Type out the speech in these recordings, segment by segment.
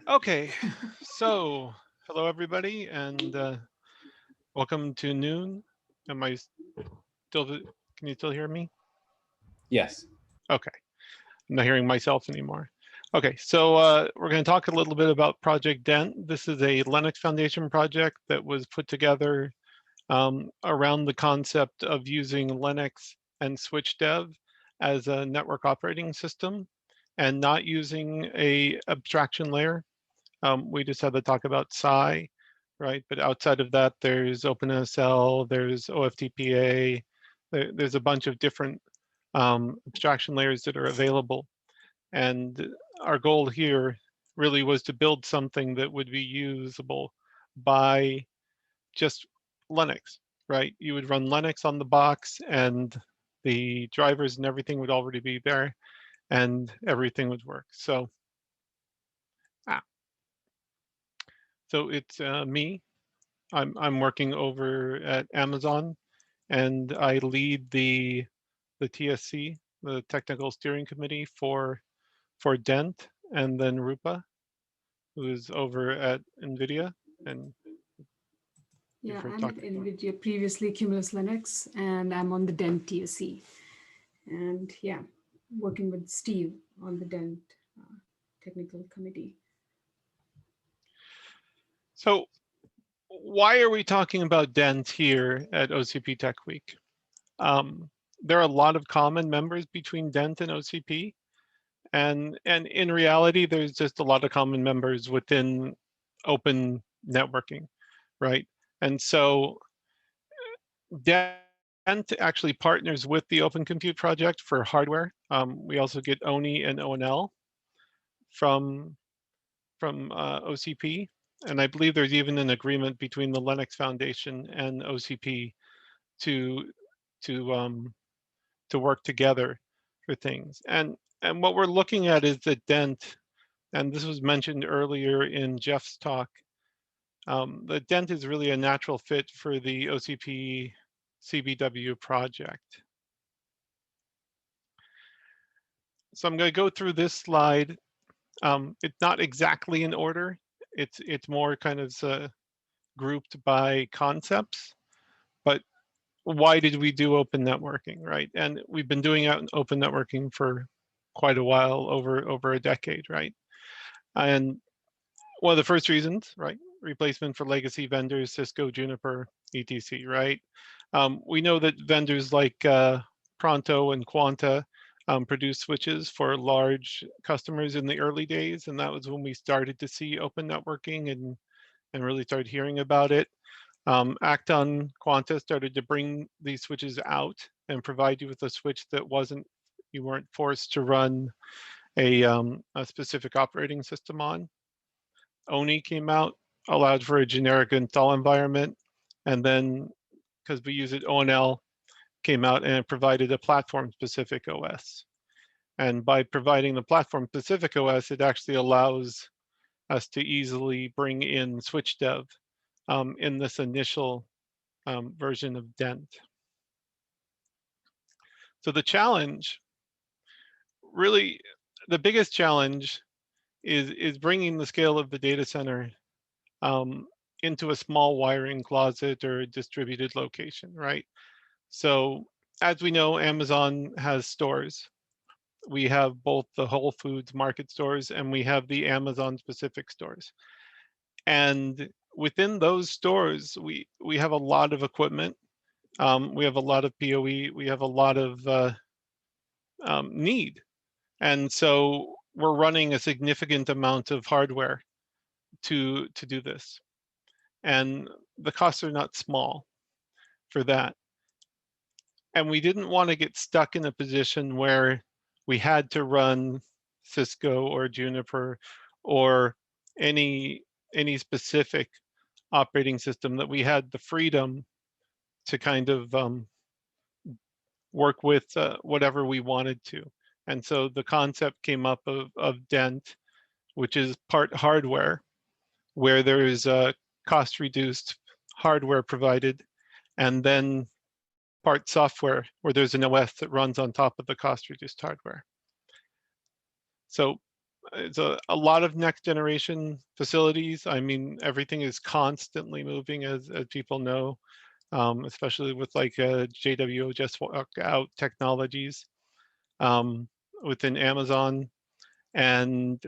Okay, so hello everybody, and welcome to noon. Am I still? Can you still hear me? Yes. Okay, I'm not hearing myself anymore. Okay, so we're going to talk a little bit about Project DENT. This is a Linux Foundation project that was put together around the concept of using Linux and SwitchDev as a network operating system, and not using a abstraction layer. We just had to talk about Psi, right? But outside of that, there's OpenSL, there's OFTPA, there's a bunch of different abstraction layers that are available. And our goal here really was to build something that would be usable by just Linux, right? You would run Linux on the box and the drivers and everything would already be there and everything would work. So, so it's me. I'm working over at Amazon, and I lead the TSC, the Technical Steering Committee for DENT, and then Rupa, who is over at NVIDIA, and you've Yeah, heard I'm talk at before. NVIDIA, previously Cumulus Linux, and I'm on the DENT TSC. And yeah, working with Steve on the DENT technical committee. So why are we talking about DENT here at OCP Tech Week? There are a lot of common members between DENT and OCP. And in reality, there's just a lot of common members within open networking, right? And so DENT actually partners with the Open Compute Project for hardware. We also get ONI and ONL from OCP. And I believe there's even an agreement between the Linux Foundation and OCP to to work together for things. And what we're looking at is the DENT, and this was mentioned earlier in Jeff's talk. The DENT is really a natural fit for the OCP CBW project. So I'm going to go through this slide. It's not exactly in order. It's more kind of grouped by concepts. But why did we do open networking, right? And we've been doing open networking for quite a while, over a decade, right? And one of the first reasons, right? Replacement for legacy vendors, Cisco, Juniper, etc., right? We know that vendors like Pronto and Quanta produce switches for large customers in the early days, and that was when we started to see open networking and really started hearing about it. Acton Quanta started to bring these switches out and provide you with a switch that you weren't forced to run a specific operating system on. ONI came out, allowed for a generic install environment, and then because we use it, ONL came out and it provided a platform-specific OS. And by providing the platform-specific OS, it actually allows us to easily bring in SwitchDev in this initial version of DENT. So the challenge, really, the biggest challenge is bringing the scale of the data center into a small wiring closet or a distributed location, right? So as we know, Amazon has stores. We have both the Whole Foods market stores and we have the Amazon specific stores. And within those stores, we have a lot of equipment. We have a lot of PoE. We have a lot of need. And so we're running a significant amount of hardware to do this. And the costs are not small for that. And we didn't want to get stuck in a position where we had to run Cisco or Juniper or any specific operating system, that we had the freedom to kind of work with whatever we wanted to. And so the concept came up of DENT, which is part hardware, where there is a cost reduced hardware provided, and then part software, where there's an OS that runs on top of the cost reduced hardware. So it's a lot of next generation facilities. I mean, everything is constantly moving, as people know, especially with like JWO just walk out technologies within Amazon. And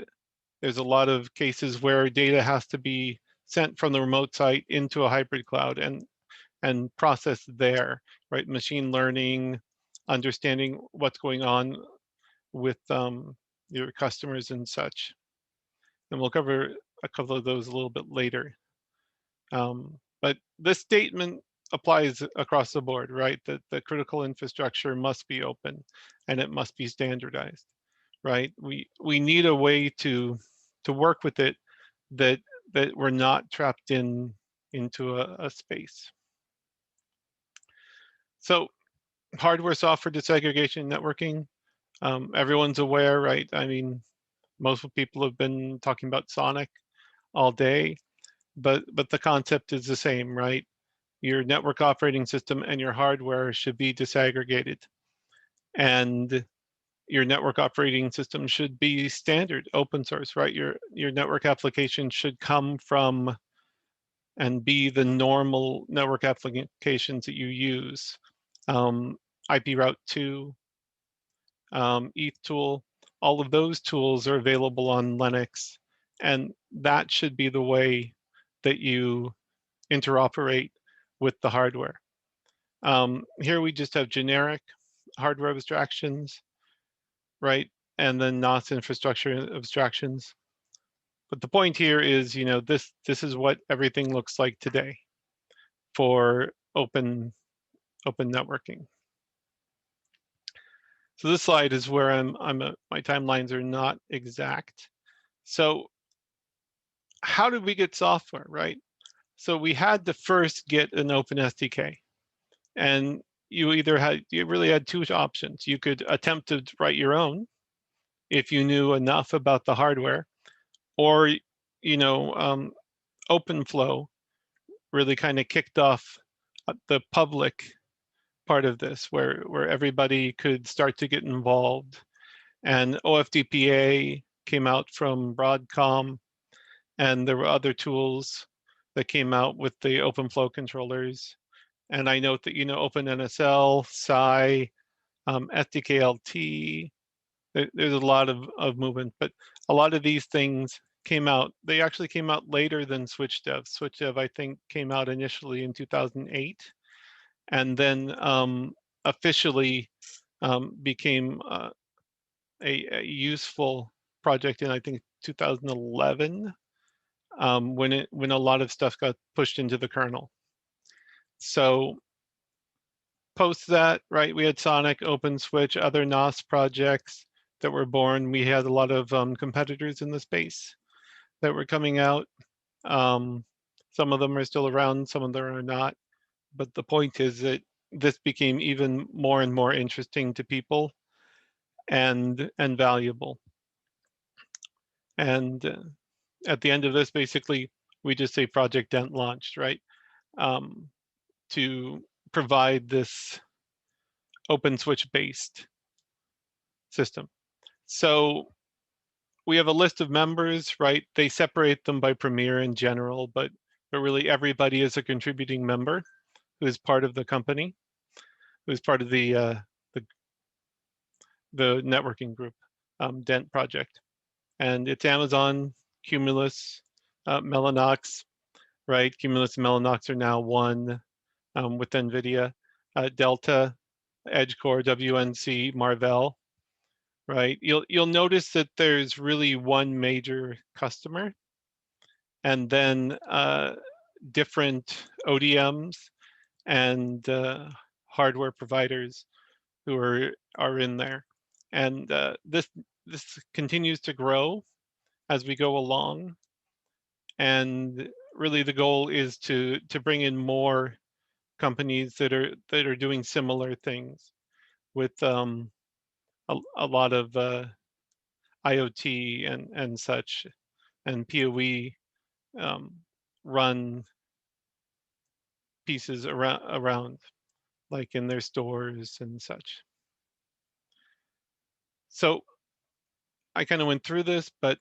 there's a lot of cases where data has to be sent from the remote site into a hybrid cloud and processed there, right? Machine learning, understanding what's going on with your customers and such. And we'll cover a couple of those a little bit later. But this statement applies across the board, right? That the critical infrastructure must be open and it must be standardized, right? We need a way to work with it that we're not trapped into a space. So hardware, software disaggregation, networking, everyone's aware, right? I mean, most people have been talking about Sonic all day, but the concept is the same, right? Your network operating system and your hardware should be disaggregated. And your network operating system should be standard, open source, right? Your network application should come from and be the normal network applications that you use. IP Route 2, ETH tool, all of those tools are available on Linux. And that should be the way that you interoperate with the hardware. Here we just have generic hardware abstractions, right? And then NOS infrastructure abstractions. But the point here is, you know, this is what everything looks like today for open networking. So this slide is where my timelines are not exact. So how did we get software, right? So we had to first get an open SDK, and you really had two options. You could attempt to write your own if you knew enough about the hardware, or you know, OpenFlow really kind of kicked off the public part of this, where everybody could start to get involved. And OFDPA came out from Broadcom, and there were other tools that came out with the OpenFlow controllers. And I note that, you know, OpenNSL, SCI, SDKLT, there's a lot of movement, but a lot of these things came out. They actually came out later than SwitchDev. SwitchDev, I think, came out initially in 2008, and then officially became a useful project in, I think, 2011, when a lot of stuff got pushed into the kernel. So post that, right, we had Sonic, OpenSwitch, other NOS projects that were born. We had a lot of competitors in the space that were coming out. Some of them are still around, some of them are not. But the point is that this became even more and more interesting to people and valuable. And at the end of this, basically, we just say Project DENT launched, right? To provide this OpenSwitch based system. So we have a list of members, right? They separate them by Premier in general, but really everybody is a contributing member who is part of the company, who is part of the networking group, DENT project. And it's Amazon, Cumulus, Mellanox, right? Cumulus and Mellanox are now one with NVIDIA, Delta, EdgeCore, WNC, Marvell, right? You'll notice that there's really one major customer, and then different ODMs and hardware providers who are in there, and this continues to grow as we go along, and really the goal is to bring in more companies that are doing similar things with a lot of IoT and such, and PoE run pieces around like in their stores and such. So I kind of went through this, but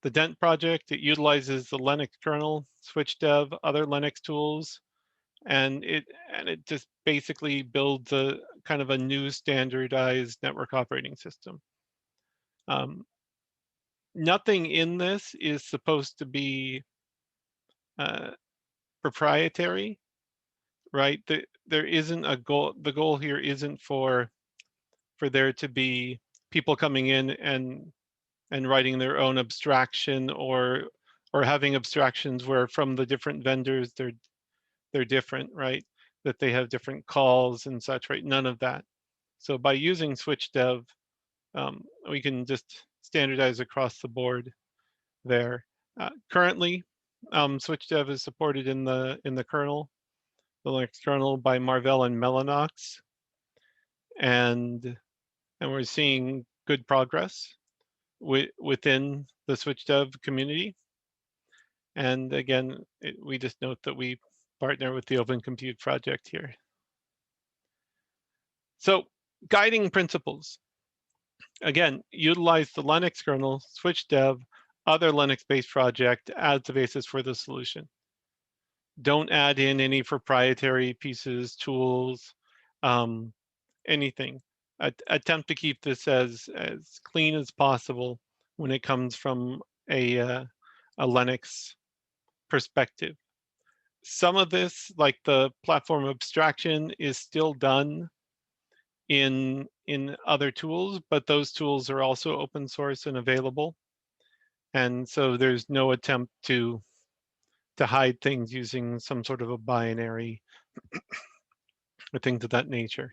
the DENT project, it utilizes the Linux kernel, SwitchDev, other Linux tools, and it just basically builds a kind of a new standardized network operating system. Nothing in this is supposed to be proprietary, right? There isn't a goal. The goal here isn't for there to be people coming in and writing their own abstraction or having abstractions where from the different vendors they're different, right? That they have different calls and such, right? None of that. So by using SwitchDev, we can just standardize across the board there. Currently, SwitchDev is supported in the kernel, the Linux kernel, by Marvell and Mellanox, and we're seeing good progress within the SwitchDev community. And again, we just note that we partner with the Open Compute project here. So guiding principles. Again, utilize the Linux kernel, SwitchDev, other Linux-based project as the basis for the solution. Don't add in any proprietary pieces, tools, anything. Attempt to keep this as clean as possible when it comes from a Linux perspective. Some of this, like the platform abstraction, is still done in other tools, but those tools are also open source and available. And so there's no attempt to hide things using some sort of a binary or things of that nature.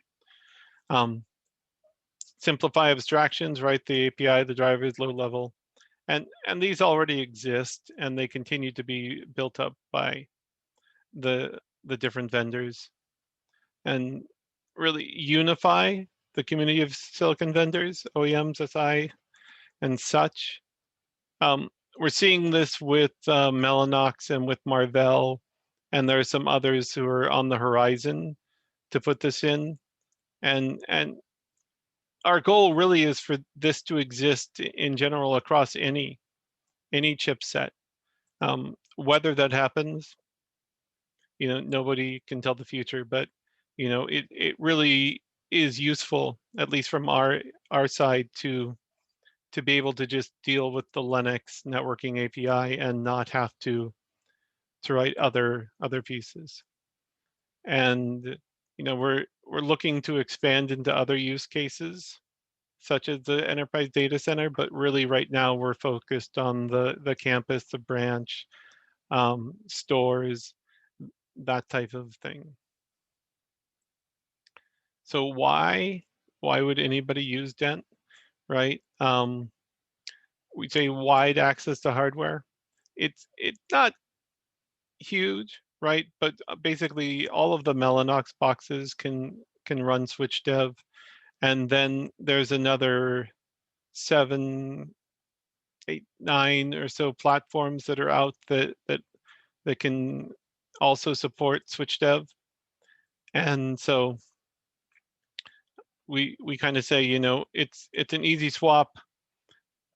Simplify abstractions, write the API, the driver is low level. And these already exist, and they continue to be built up by the different vendors. And really unify the community of silicon vendors, OEMs, SI, and such. We're seeing this with Mellanox and with Marvell, and there are some others who are on the horizon to put this in. And our goal really is for this to exist in general across any chipset. Whether that happens, nobody can tell the future, but it really is useful, at least from our side, to be able to just deal with the Linux networking API and not have to write other pieces. And we're looking to expand into other use cases, such as the enterprise data center, but really right now we're focused on the campus, the branch, stores, that type of thing. So why would anybody use DENT, right? We say wide access to hardware. It's not huge, right? But basically all of the Mellanox boxes can run SwitchDev, and then there's another 7, 8, 9 or so platforms that are out that can also support SwitchDev. And so we kind of say, it's an easy swap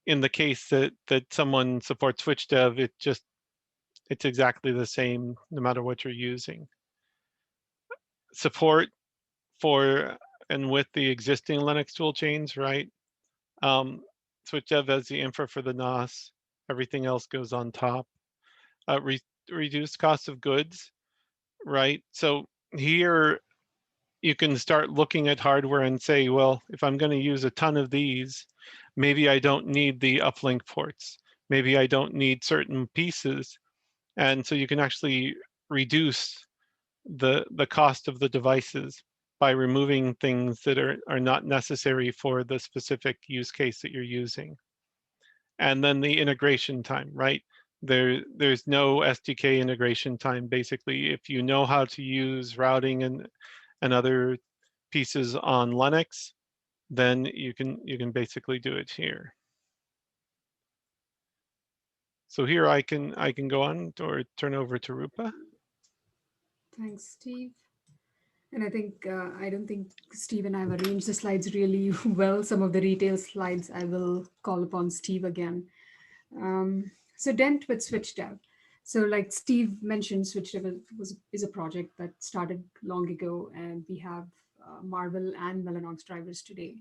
in the case that someone supports SwitchDev. It's exactly the same no matter what you're using. Support for and with the existing Linux tool chains, right? SwitchDev has the infra for the NOS. Everything else goes on top. Reduced cost of goods, right? So here you can start looking at hardware and say, well, if I'm going to use a ton of these, maybe I don't need the uplink ports. Maybe I don't need certain pieces. And so you can actually reduce the cost of the devices by removing things that are not necessary for the specific use case that you're using. And then the integration time, right? There's no SDK integration time. Basically, if you know how to use routing and other pieces on Linux, then you can basically do it here. So here I can go on or turn over to Rupa. Thanks, Steve. And I think, I don't think Steve and I have arranged the slides really well. Some of the retail slides, I will call upon Steve again. So DENT with SwitchDev. So like Steve mentioned, SwitchDev is a project that started long ago, and we have Marvel and Mellanox drivers today.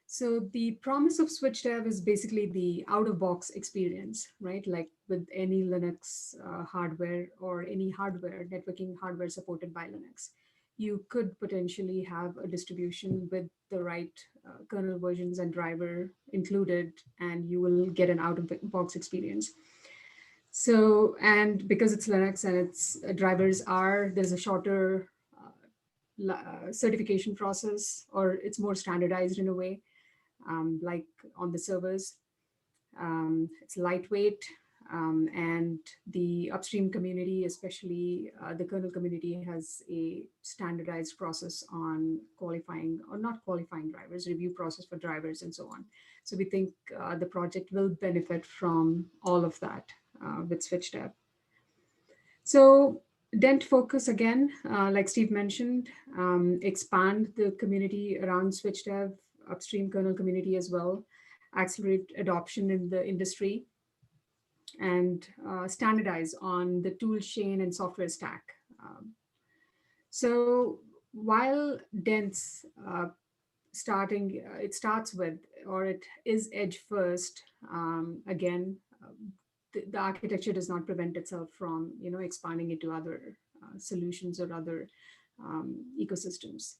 So the promise of SwitchDev is basically the out-of-box experience, right? Like with any Linux hardware or any hardware, networking hardware supported by Linux, you could potentially have a distribution with the right kernel versions and driver included, and you will get an out-of-box experience. So, and because it's Linux and its drivers there's a shorter certification process, or it's more standardized in a way, like on the servers. It's lightweight, and the upstream community, especially the kernel community, has a standardized process on qualifying or not qualifying drivers, review process for drivers, and so on. So we think the project will benefit from all of that with SwitchDev. So DENT Focus, again, like Steve mentioned, expand the community around SwitchDev, upstream kernel community as well, accelerate adoption in the industry, and standardize on the tool chain and software stack. So while DENT's it starts with, or it is edge first, again, the architecture does not prevent itself from, expanding into other solutions or other ecosystems.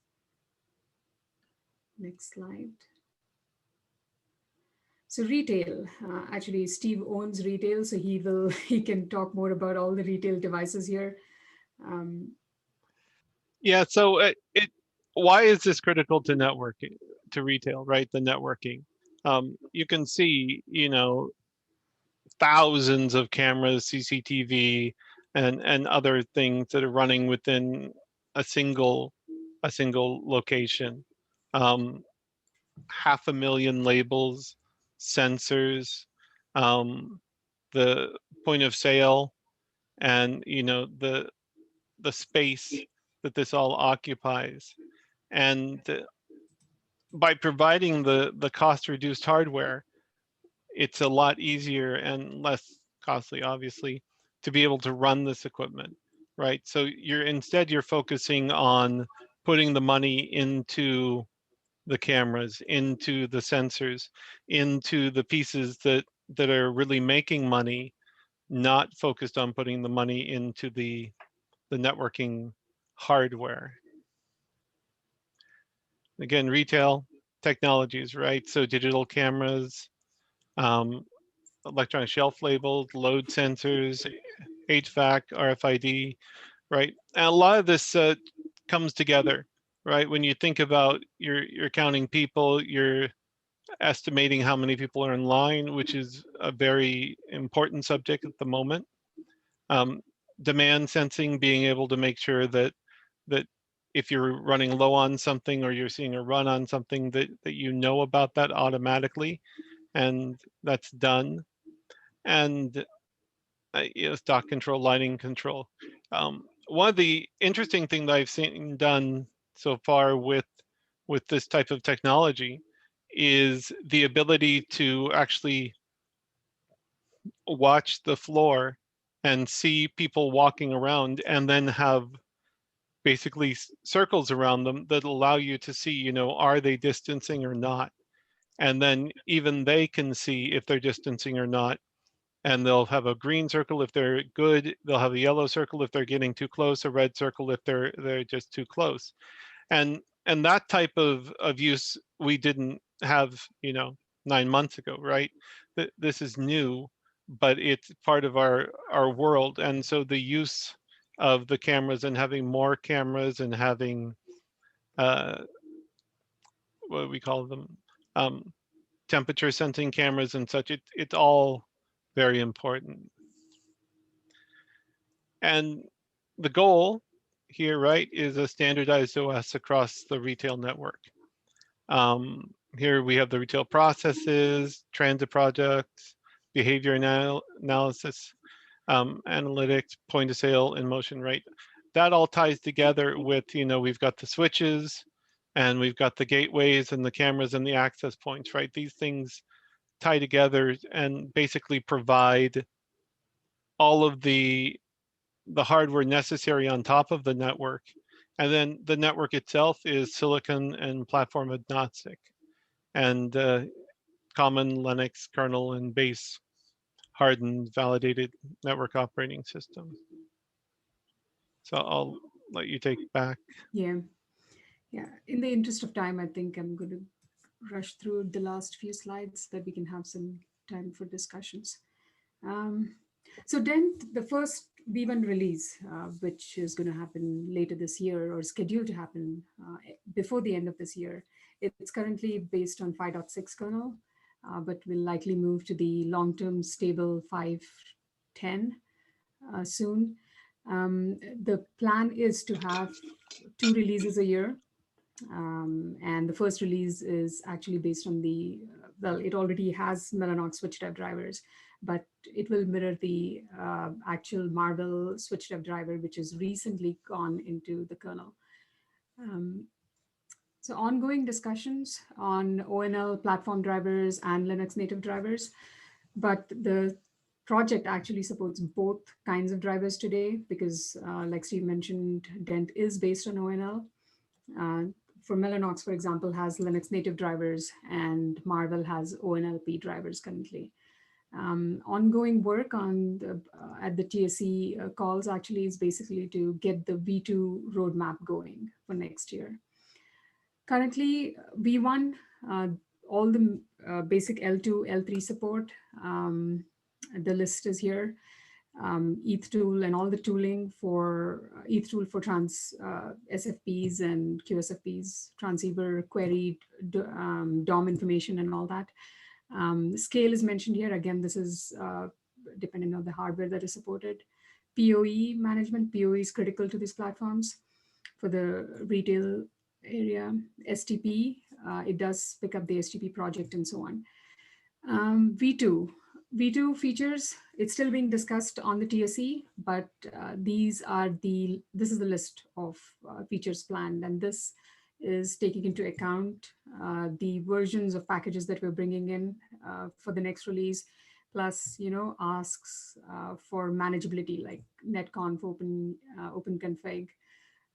Next slide. So retail, actually Steve owns retail, so he can talk more about all the retail devices here. Yeah, so why is this critical to networking, to retail, right? The networking. You can see, thousands of cameras, CCTV, and other things that are running within a single location. 500,000 labels, sensors, the point of sale, and the space that this all occupies. And by providing the cost reduced hardware, it's a lot easier and less costly, obviously, to be able to run this equipment, right? So you're focusing on putting the money into the cameras, into the sensors, into the pieces that are really making money, not focused on putting the money into the networking hardware. Again, retail technologies, right? So digital cameras, electronic shelf labels, load sensors, HVAC, RFID, right? And a lot of this comes together, right? When you think about you're counting people, you're estimating how many people are in line, which is a very important subject at the moment. Demand sensing, being able to make sure that if you're running low on something or you're seeing a run on something, that you know about that automatically, and that's done. And stock control, lighting control. One of the interesting things that I've seen done so far with this type of technology is the ability to actually watch the floor and see people walking around, and then have basically circles around them that allow you to see, are they distancing or not? And then even they can see if they're distancing or not. And they'll have a green circle if they're good. They'll have a yellow circle if they're getting too close, a red circle if they're just too close. And that type of use we didn't have, 9 months ago, right? This is new, but it's part of our world. And so the use of the cameras and having more cameras and having what do we call them, temperature sensing cameras and such, it's all very important. And the goal here, right, is a standardized OS across the retail network. Here we have the retail processes, transit projects, behavior analysis, analytics, point of sale, in motion, right? that all ties together with, we've got the switches and we've got the gateways and the cameras and the access points, right? These things tie together and basically provide all of the hardware necessary on top of the network. And then the network itself is silicon and platform agnostic, and common Linux kernel and base hardened validated network operating system. So I'll let you take back. Yeah. Yeah. In the interest of time, I think I'm going to rush through the last few slides so that we can have some time for discussions. So DENT, the first V1 release, which is going to happen later this year or scheduled to happen before the end of this year, it's currently based on 5.6 kernel, but will likely move to the long-term stable 5.10 soon. The plan is to have 2 releases a year. And the first release is actually based on the, well, it already has Mellanox SwitchDev drivers, but it will mirror the actual Marvel SwitchDev driver, which has recently gone into the kernel. So ongoing discussions on ONL platform drivers and Linux native drivers, but the project actually supports both kinds of drivers today because like Steve mentioned, DENT is based on ONL. For Mellanox, for example, has Linux native drivers and Marvel has ONLP drivers currently. Ongoing work on at the TSC calls actually is basically to get the V2 roadmap going for next year. Currently, V1, all the basic L2, L3 support, the list is here. ETH tool and all the tooling for ETH tool for SFPs and QSFPs, transceiver query, DOM information and all that. Scale is mentioned here. Again, this is depending on the hardware that is supported. PoE management, PoE is critical to these platforms for the retail area. STP, it does pick up the STP project and so on. V2 features, it's still being discussed on the TSC, but this is the list of features planned, and this is taking into account the versions of packages that we're bringing in for the next release, plus asks for manageability like netconf openconfig.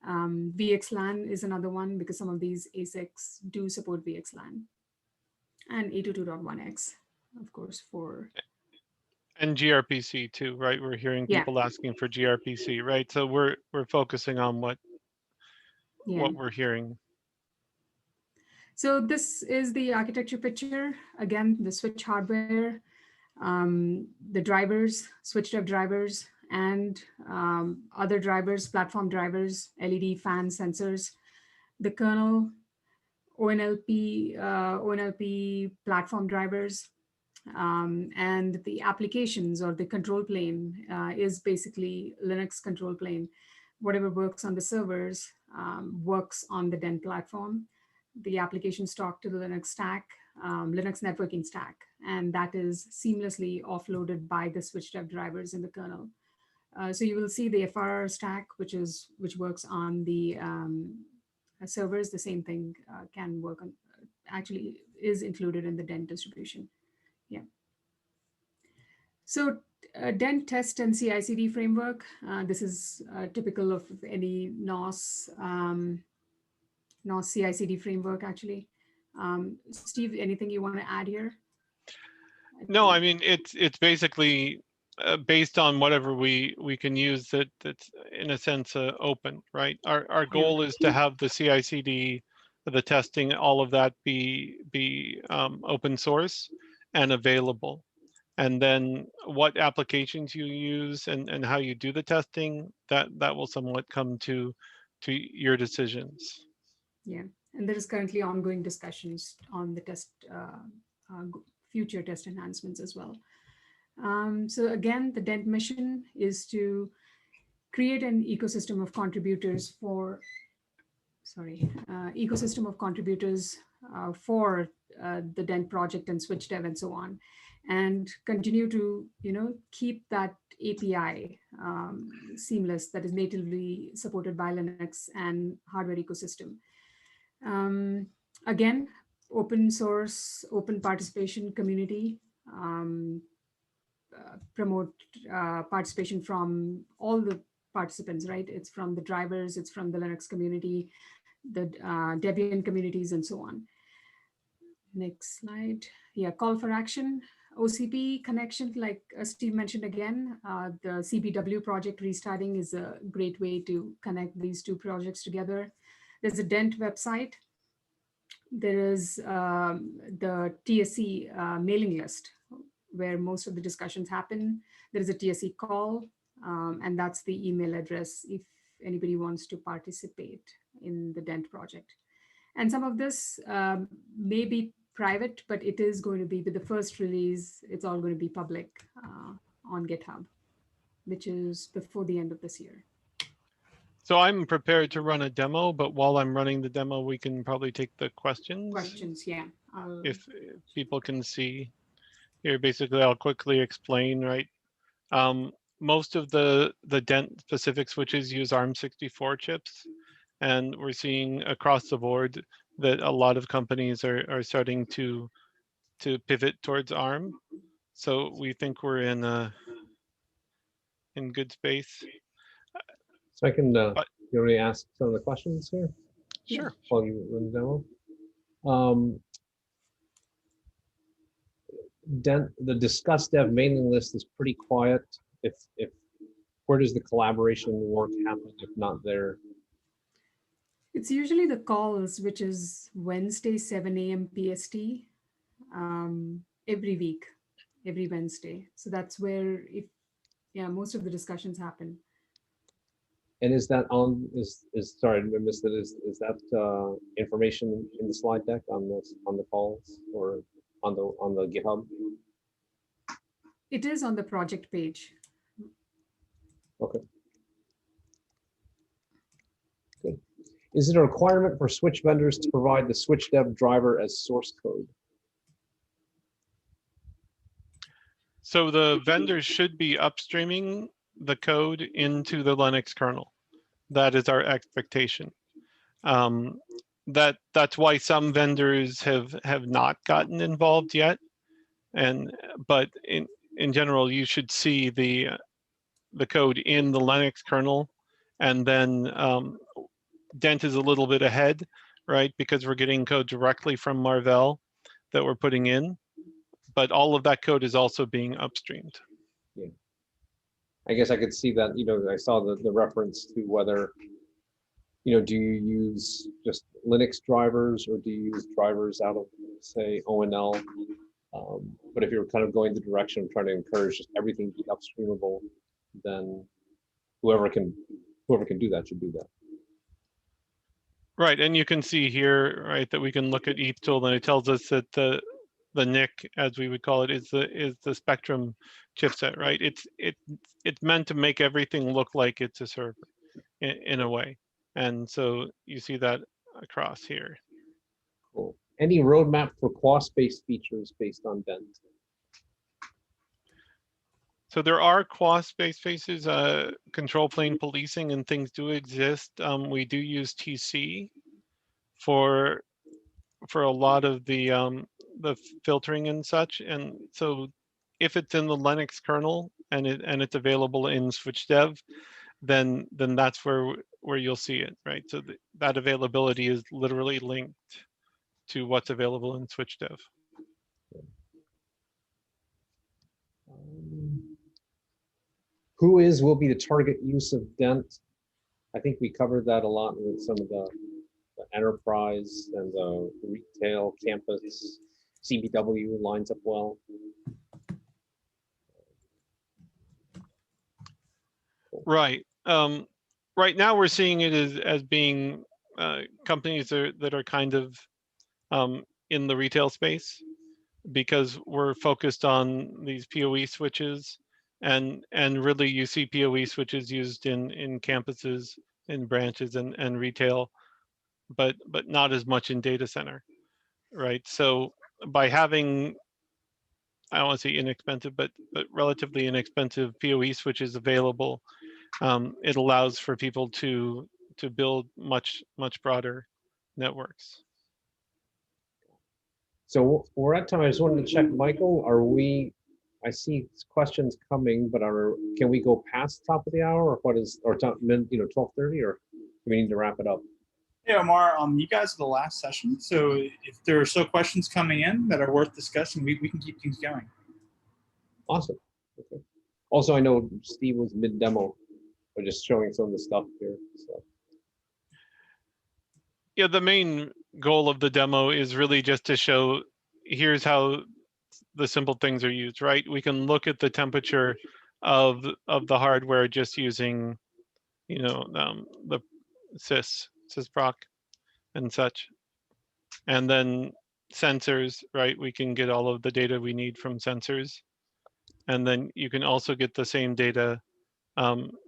VXLAN is another one because some of these ASICs do support VXLAN, and 802.1x, of course, for. And gRPC too, right? We're hearing people asking for gRPC, right? So we're focusing on what we're hearing. So this is the architecture picture. Again, the switch hardware, the drivers, SwitchDev drivers, and other drivers, platform drivers, LED fan sensors, the kernel, ONLP platform drivers, and the applications or the control plane is basically Linux control plane. Whatever works on the servers works on the DENT platform. The applications talk to the Linux stack, Linux networking stack, and that is seamlessly offloaded by the SwitchDev drivers in the kernel. So you will see the FRR stack, which works on the servers. The same thing can work on, actually is included in the DENT distribution. Yeah. So DENT test and CI/CD framework. This is typical of any NOS CI/CD framework, actually. Steve, anything you want to add here? No, I mean, it's basically based on whatever we can use that's in a sense open, right? Our goal is to have the CI/CD, the testing, all of that be open source and available. And then what applications you use and how you do the testing, that will somewhat come to your decisions. Yeah, and there is currently ongoing discussions on the test, future test enhancements as well. So again, the DENT mission is to create an ecosystem of contributors for, the DENT project and SwitchDev and so on, and continue to keep that API seamless, that is natively supported by Linux and hardware ecosystem. Again, open source, open participation community, promote participation from all the participants, right? It's from the drivers, it's from the Linux community, the Debian communities, and so on. Next slide. Yeah, call for action. OCP connection, like Steve mentioned again, the CBW project restarting is a great way to connect these two projects together. There's a DENT website. There is the TSC mailing list where most of the discussions happen. There is a TSC call, and that's the email address if anybody wants to participate in the DENT project. And some of this may be private, but it is going to be with the first release, it's all going to be public on GitHub, which is before the end of this year. So I'm prepared to run a demo, but while I'm running the demo, we can probably take the questions. Questions, yeah. If people can see here, basically, I'll quickly explain, right? Most of the DENT specific switches use ARM64 chips, and we're seeing across the board that a lot of companies are starting to pivot towards ARM. So we think we're in good space. So I can you already ask some of the questions here? Sure. While you run the demo. The discuss dev mailing list is pretty quiet. If where does the collaboration work happen if not there? It's usually the calls, which is Wednesday, 7 a.m. PST, every week, every Wednesday. So that's where most of the discussions happen. And is that on sorry, I missed it. Is that information in the slide deck on the calls or on the GitHub? It is on the project page. Okay. Good. Is it a requirement for switch vendors to provide the SwitchDev driver as source code? So the vendors should be upstreaming the code into the Linux kernel. That is our expectation. That's why some vendors have not gotten involved yet. But in general, you should see the code in the Linux kernel, and then DENT is a little bit ahead, right? Because we're getting code directly from Marvell that we're putting in, but all of that code is also being upstreamed. Yeah. I guess I could see that, I saw the reference to whether, do you use just Linux drivers or do you use drivers out of, say, ONL? But if you're kind of going the direction of trying to encourage just everything to be upstreamable, then whoever can do that should do that. Right, and you can see here, right, that we can look at each tool, and it tells us that the NIC, as we would call it, is the Spectrum chipset, right? It's meant to make everything look like it's a server in a way, and so you see that across here. Cool. Any roadmap for QoS-based features based on DENT? So there are QoS-based faces, control plane policing and things do exist. We do use TC for a lot of the filtering and such. And so if it's in the Linux kernel and it's available in SwitchDev, then that's where you'll see it, right? So that availability is literally linked to what's available in SwitchDev. Who will be the target use of DENT? I think we covered that a lot with some of the enterprise and the retail campus. CBW lines up well. Right. Right now we're seeing it as being companies that are kind of in the retail space, because we're focused on these PoE switches, and really you see PoE switches used in campuses, in branches and retail, but not as much in data center, right? So by having I don't want to say inexpensive, but relatively inexpensive PoE switches available, it allows for people to build much broader networks. So we're at time. I just wanted to check, Michael, are we, I see questions coming, but can we go past top of the hour, or what is, or top, 12:30, or do we need to wrap it up? Hey, Omar, you guys are the last session. So if there are still questions coming in that are worth discussing, we can keep things going. Awesome. Okay. Also, I know Steve was mid-demo, but just showing some of the stuff here. So. Yeah, the main goal of the demo is really just to show, here's how the simple things are used, right? We can look at the temperature of the hardware just using, the sysproc and such. And then sensors, right? We can get all of the data we need from sensors. And then you can also get the same data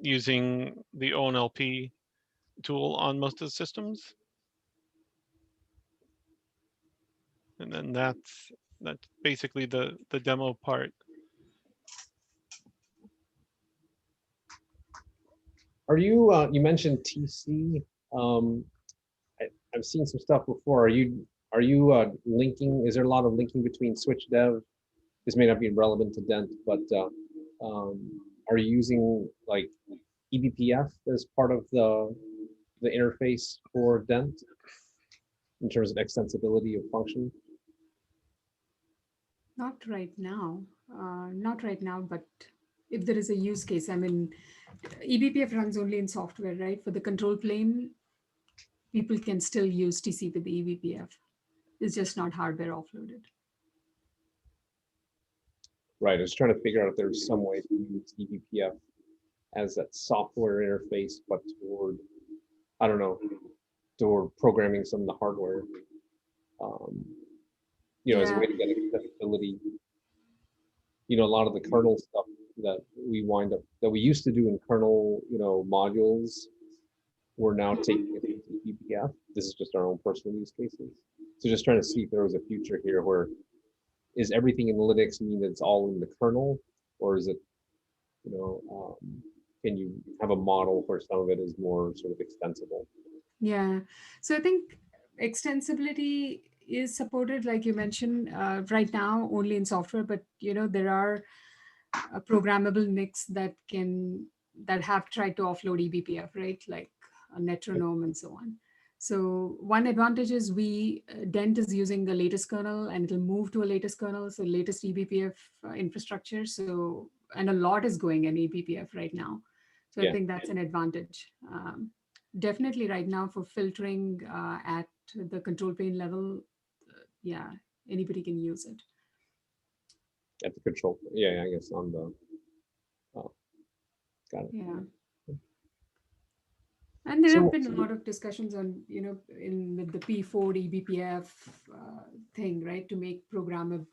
using the ONLP tool on most of the systems. And then that's basically the demo part. Are you, you mentioned TC. I've seen some stuff before. Are you linking, is there a lot of linking between SwitchDev? This may not be relevant to DENT, but are you using like eBPF as part of the interface for DENT in terms of extensibility of function? Not right now, but if there is a use case, I mean, eBPF runs only in software, right? For the control plane, people can still use TC with the eBPF. It's just not hardware offloaded. Right, I was trying to figure out if there's some way to use eBPF as that software interface, but toward, I don't know, toward programming some of the hardware, as a way to get accessibility. A lot of the kernel stuff that we used to do in kernel, modules, we're now taking it into eBPF. This is just our own personal use cases. So just trying to see if there was a future here where, is everything in Linux mean that it's all in the kernel, or is it, can you have a model where some of it is more sort of extensible? Yeah, so I think extensibility is supported, like you mentioned, right now only in software, but there are programmable NICs that have tried to offload eBPF, right? Like a Metronome and so on. So one advantage is DENT is using the latest kernel, and it'll move to a latest kernel, so latest eBPF infrastructure. So, and a lot is going in eBPF right now. So I think that's an advantage. Definitely right now for filtering at the control plane level, anybody can use it. At the control, I guess on the, got it. Yeah. And there have been a lot of discussions on, with the P4 eBPF thing, right, to make programmable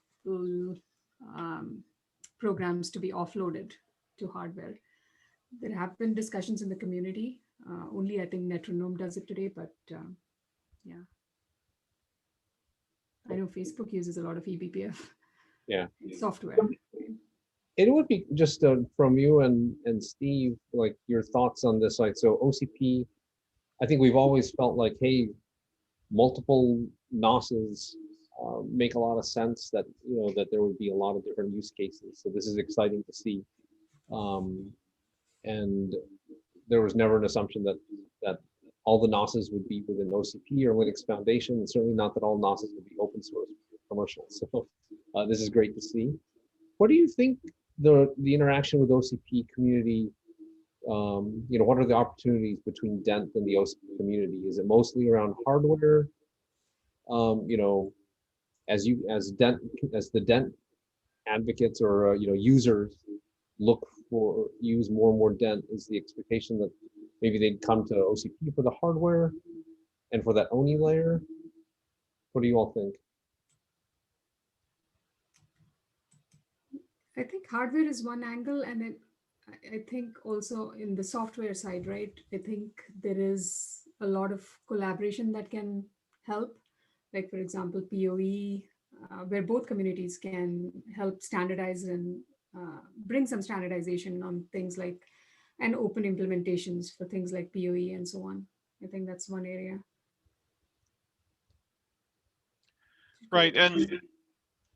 programs to be offloaded to hardware. There have been discussions in the community. Only I think Metronome does it today, but yeah. I know Facebook uses a lot of eBPF software. It would be just from you and Steve, like your thoughts on this. Like, so OCP, I think we've always felt like, hey, multiple NOSes make a lot of sense, that that there would be a lot of different use cases. So this is exciting to see. And there was never an assumption that all the NOSes would be within OCP or Linux Foundation, and certainly not that all NOSes would be open source commercial. So this is great to see. What do you think the interaction with OCP community, what are the opportunities between DENT and the OCP community? Is it mostly around hardware? As the DENT advocates or users use more and more DENT, is the expectation that maybe they'd come to OCP for the hardware and for that ONI layer? What do you all think? I think hardware is one angle, and then I think also in the software side, right? I think there is a lot of collaboration that can help. Like, for example, PoE where both communities can help standardize and bring some standardization on things like and open implementations for things like POE and so on. I think that's one area. Right,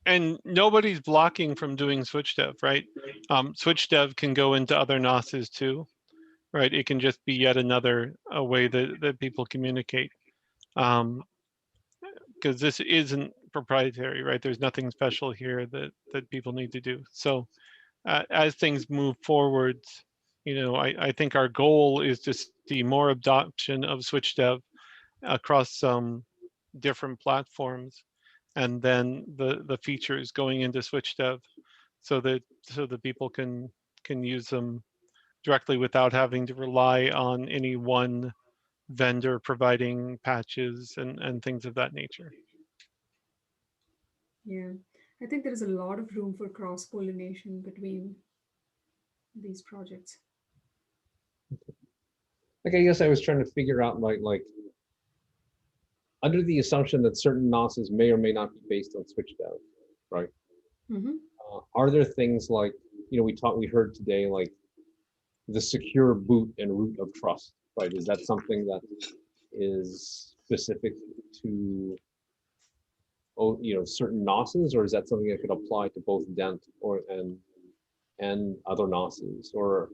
and nobody's blocking from doing SwitchDev, right? SwitchDev can go into other NOSes too, right? It can just be yet another way that people communicate. Because this isn't proprietary, right? There's nothing special here that people need to do. So as things move forward, I think our goal is to see more adoption of SwitchDev across some different platforms, and then the features going into SwitchDev so that people can use them directly without having to rely on any one vendor providing patches and things of that nature. Yeah, I think there is a lot of room for cross-pollination between these projects. Like, I guess I was trying to figure out like under the assumption that certain NOSes may or may not be based on SwitchDev, right? Mm-hmm. Are there things like, we heard today, like the secure boot and root of trust, right? Is that something that is specific to certain NOSes, or is that something that could apply to both DENT and other NOSes? Or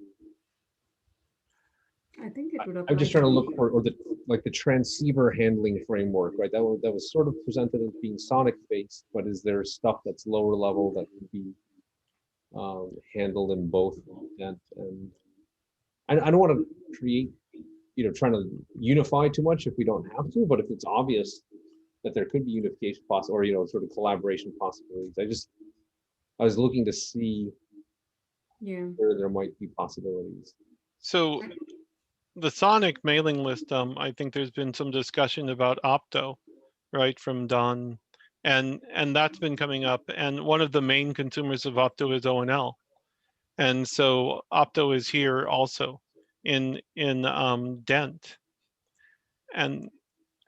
I think it would apply. I'm just trying to look for, or the transceiver handling framework, right? That was sort of presented as being Sonic based, but is there stuff that's lower level that can be handled in both DENT and I don't want to create, trying to unify too much if we don't have to, but if it's obvious that there could be unification or sort of collaboration possibilities, I was looking to see where there might be possibilities. So the Sonic mailing list, I think there's been some discussion about Opto, right, from Don, and that's been coming up. And one of the main consumers of Opto is ONL, and so Opto is here also in DENT.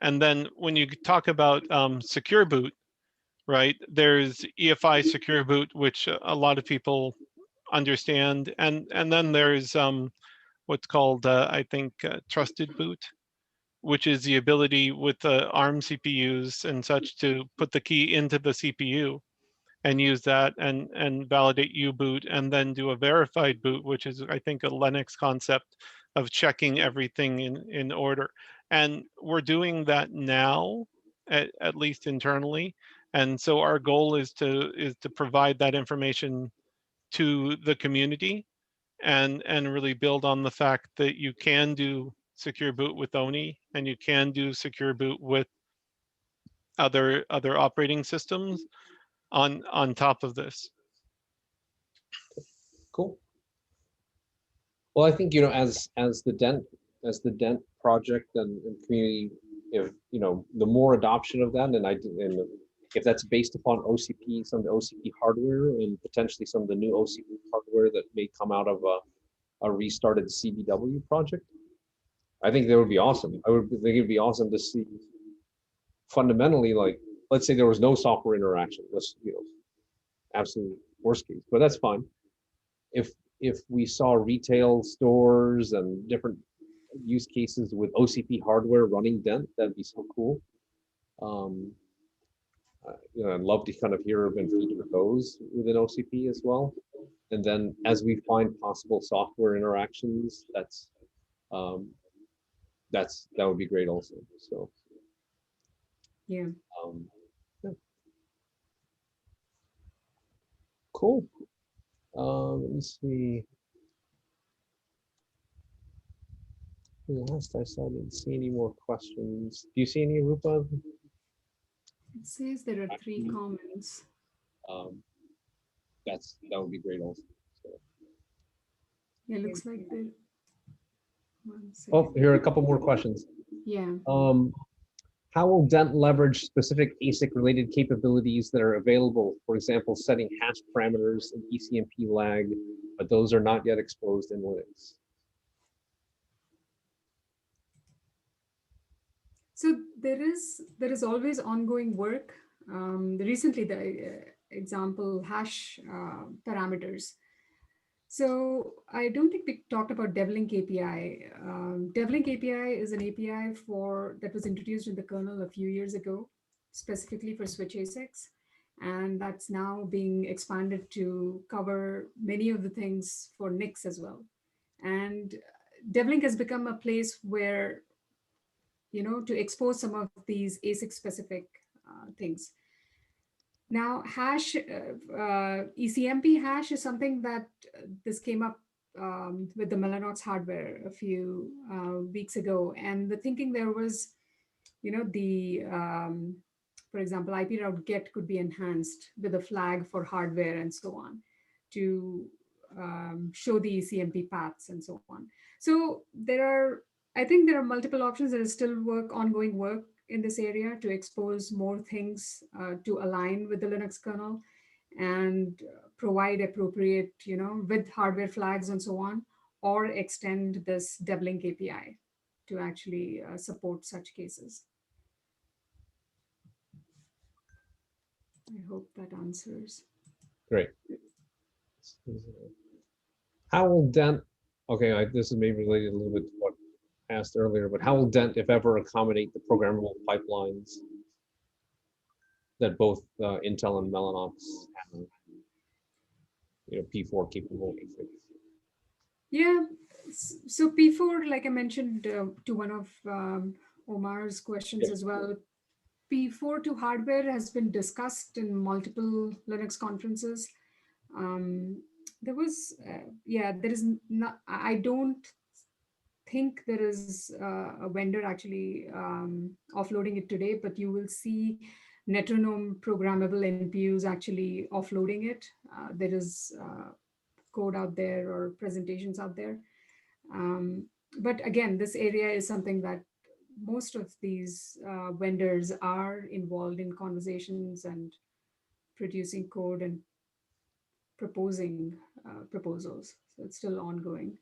And then when you talk about secure boot, right, there's EFI secure boot, which a lot of people understand, and then there's what's called, I think, trusted boot, which is the ability with the ARM CPUs and such to put the key into the CPU and use that and validate U-boot and then do a verified boot, which is, I think, a Linux concept of checking everything in order. And we're doing that now, at least internally. And so our goal is to provide that information to the community and really build on the fact that you can do secure boot with ONI and you can do secure boot with other operating systems on top of this. Cool. Well, I think, as the DENT project and community, if the more adoption of that, and if that's based upon OCP, some of the OCP hardware, and potentially some of the new OCP hardware that may come out of a restarted CBW project, I think that would be awesome. I would think it'd be awesome to see fundamentally, like, let's say there was no software interaction. Let's, absolute worst case, but that's fine. If we saw retail stores and different use cases with OCP hardware running DENT, that'd be so cool. I'd love to kind of hear and feature those within OCP as well. And then as we find possible software interactions, that would be great also. So yeah. Yeah. Cool. Let me see. Last I saw, I didn't see any more questions. Do you see any, Rupa? It says there are 3 comments. That would be great also. So. Yeah, it looks like there. Oh, here are a couple more questions. Yeah. How will DENT leverage specific ASIC related capabilities that are available? For example, setting hash parameters and ECMP lag, but those are not yet exposed in Linux. So there is always ongoing work recently the example hash parameters. So I don't think we talked about DevLink API. DevLink API is an API that was introduced in the kernel a few years ago, specifically for switch ASICs. And that's now being expanded to cover many of the things for NICs as well. And DevLink has become a place where, to expose some of these ASIC specific things. Now, hash, ECMP hash is something that this came up with the Mellanox hardware a few weeks ago. And the thinking there was, for example, IP route get could be enhanced with a flag for hardware and so on to show the ECMP paths and so on. So I think there are multiple options. There is still ongoing work in this area to expose more things to align with the Linux kernel and provide appropriate, with hardware flags and so on, or extend this DevLink API to actually support such cases. I hope that answers. Great. How will DENT, okay, this is maybe related a little bit to what asked earlier, but how will DENT, if ever, accommodate the programmable pipelines that both Intel and Mellanox have, P4 capable ASICs? Yeah, so P4, like I mentioned to one of Omar's questions as well, P4 to hardware has been discussed in multiple Linux conferences. There is not, I don't think there is a vendor actually offloading it today, but you will see Metronome programmable NPUs actually offloading it. There is code out there or presentations out there. But again, this area is something that most of these vendors are involved in conversations and producing code and proposing proposals. So it's still ongoing.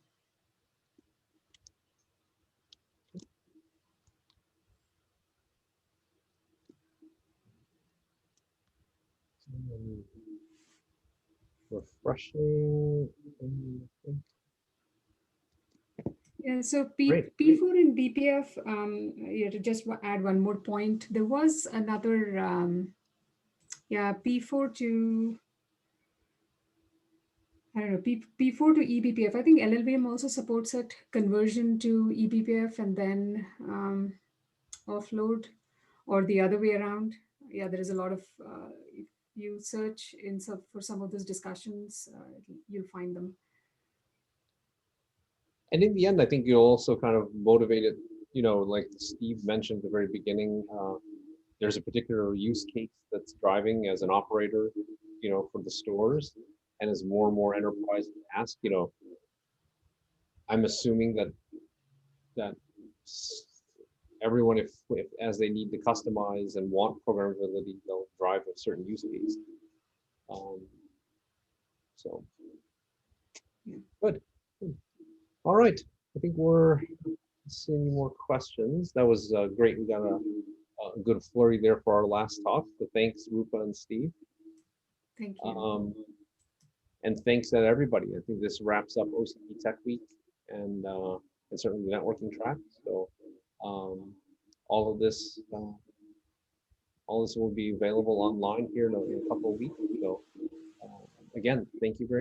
Refreshing. Yeah, so P4 and BPF, to just add one more point, there was another, P4 to, I don't know, P4 to eBPF. I think LLVM also supports it, conversion to eBPF and then offload, or the other way around. Yeah, there is a lot of, if you search for some of those discussions, you'll find them. And in the end, I think you're also kind of motivated, like Steve mentioned at the very beginning, there's a particular use case that's driving as an operator, for the stores. And as more and more enterprises ask, I'm assuming that everyone, if as they need to customize and want programmability, they'll drive a certain use case. So good. All right, I think we're seeing any more questions. That was great. We got a good flurry there for our last talk. So thanks, Rupa and Steve. Thank you. And thanks to everybody. I think this wraps up OCP Tech Week and certainly the networking track. So all of this will be available online here in a couple of weeks. So again, thank you very much.